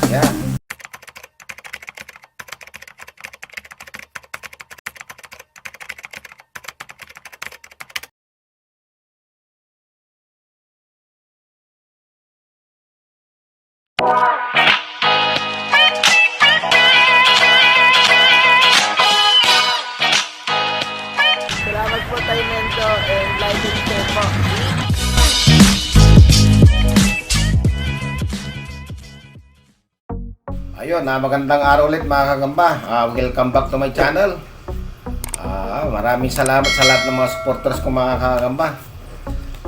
Yan. Salamat po tayo Mento and like and share po. Ayun, magandang araw ulit mga kagamba. Welcome back to my channel. Maraming salamat sa lahat ng mga supporters ko mga kagamba.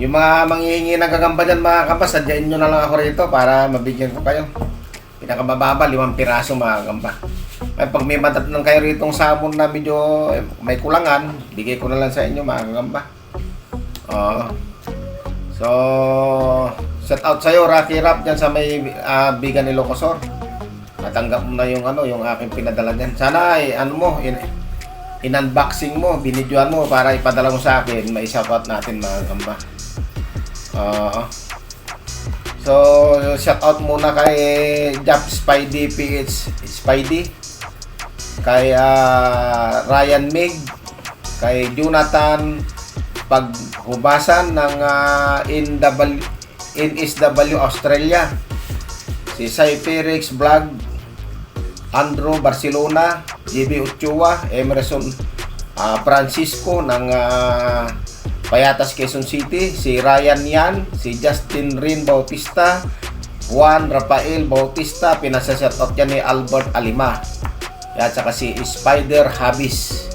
Yung mga manghihingi ng kagamba dyan mga kagamba, sadyain nyo na lang ako rito para mabigyan ko kayo. Pinakamababa, 5 piraso mga kagamba. Pag may matatnan kayo ritong samon na medyo may kulangan, bigay ko na lang sa inyo mga kagamba. So, shout out sa'yo Rocky Rap dyan sa may Bigan ni Locosor. Natanggap mo na yung yung aking pinadala diyan. Sana in-unboxing mo, binidyoan mo para ipadala mo sa akin, mai-shoutout natin mga kagamba. So, shoutout muna kay Jap Spidey PH Spidey, kay Ryan Mig, kay Jonathan Paghubasan ng NSW Australia, si Cypherix Vlog, Andrew Barcelona, JB Ochoa, Emerson Francisco ng Payatas, Quezon City, si Ryan Yan, si Justin Rin Bautista, Juan Rafael Bautista, pinasa-shoutout yan ni Albert Alima, at saka si Spider Habis.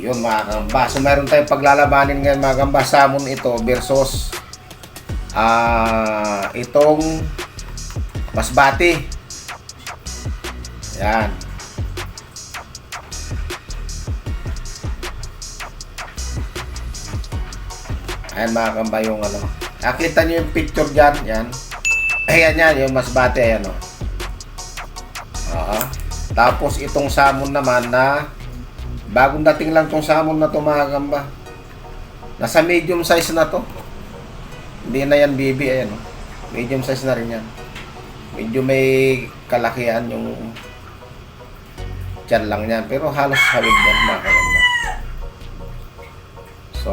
Yun mga kagamba. So meron tayong paglalabanin ngayon mga kagamba. Samon ito versus itong Masbate. Yan. Ayan mga kagamba yung nakita nyo yung picture dyan. Yan. Ayan yan, yung Masbate. Ayan o. Tapos itong samon naman na bagong dating lang tong samon na to mga kagamba. Nasa medium size na to. Hindi na yan baby. Ayan o. Medium size na rin yan. Medyo may kalakihan yung tiyan lang yan. Pero halos hawig yan mga kagamba. So,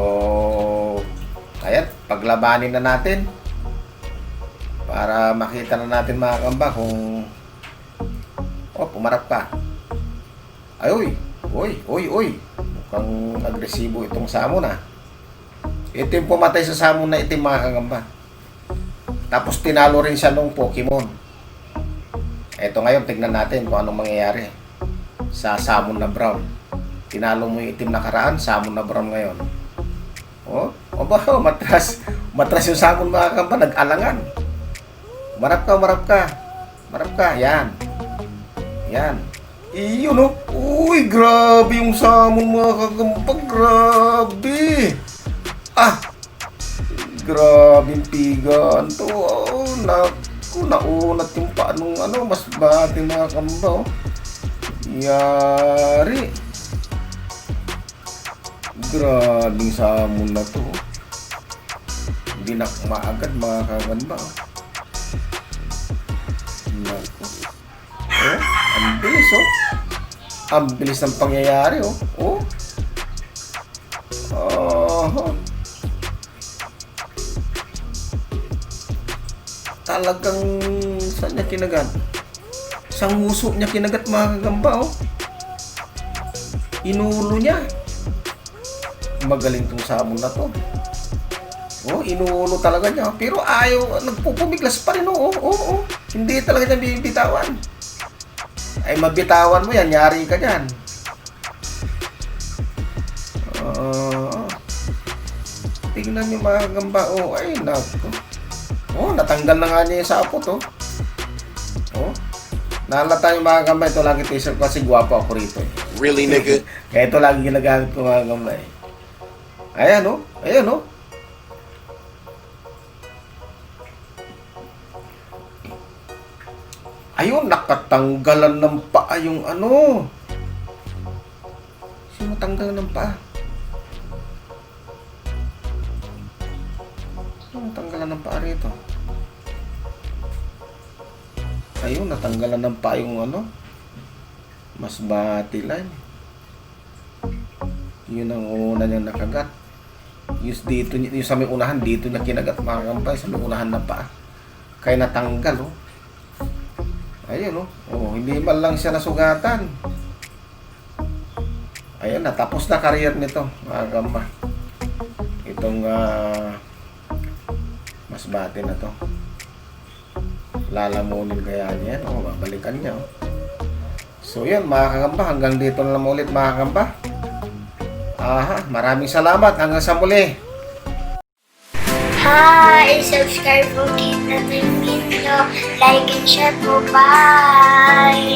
ayan. Paglabanin na natin. Para makita na natin mga kagamba kung pumarap ka. Ay, uy. Mukhang agresibo itong samon Ito yung pumatay sa samon na itim mga kagamba. Tapos tinalo rin siya nung Pokemon. Eto ngayon, tignan natin kung anong mangyayari sa samon na brown. Tinalo mo yung itim nakaraan, samon na brown ngayon. Matras. Matras yung samon mga kagamba, nag-alangan. Marap ka. Yan. Iyon Uy, grabe yung samon mga kagamba. Grabe. Grabe yung pigan to. Naunat yung paanong Masbate mga kagamba. Yari. Grabe yung samon na to. Hindi na maagad mga kagamba. Ang bilis Ang bilis ng pangyayari Talagang saan niya kinagat? Isang nguso niya kinagat mga kagamba Inulo niya. Magaling tong samon na to. Inuulo talaga niya. Pero ayaw, nagpupumiglas pa rin Hindi talaga niya bibitawan. Ay mabitawan mo yan, yari ka dyan. Tingnan nyo mga kagamba. Ay nako. Natanggal na nga niya yung sapot Nalata yung mga kagamba. Ito lagi t-shirt kasi gwapo ako rito Really, nigga? Kaya ito lagi ginagamit ko mga kagamba Ayan Ayun, nakatanggalan ng paa yung Sino tanggalan ng paa? Sino tanggalan ng paa rito? Ayun, natanggalan ng pa yung ano, masbate line. Yun ang una niyang nakagat. Yung dito, yung sa may unahan, dito niya kinagat mga kampay, sa may unahan na paa. Kaya natanggal, oh. Ayun, oh. Oh, hindi man lang siya nasugatan. Ayun, natapos na career nito, mga kampay. Itong masbate na to. Lalamunin kaya niya, oh, babalikan niya, oh. So yan mga kakamba, hanggang dito na lang ulit mga kakamba. Maraming salamat, hanggang sa muli. Hi! Subscribe po kita ng video. Like and share po. Bye!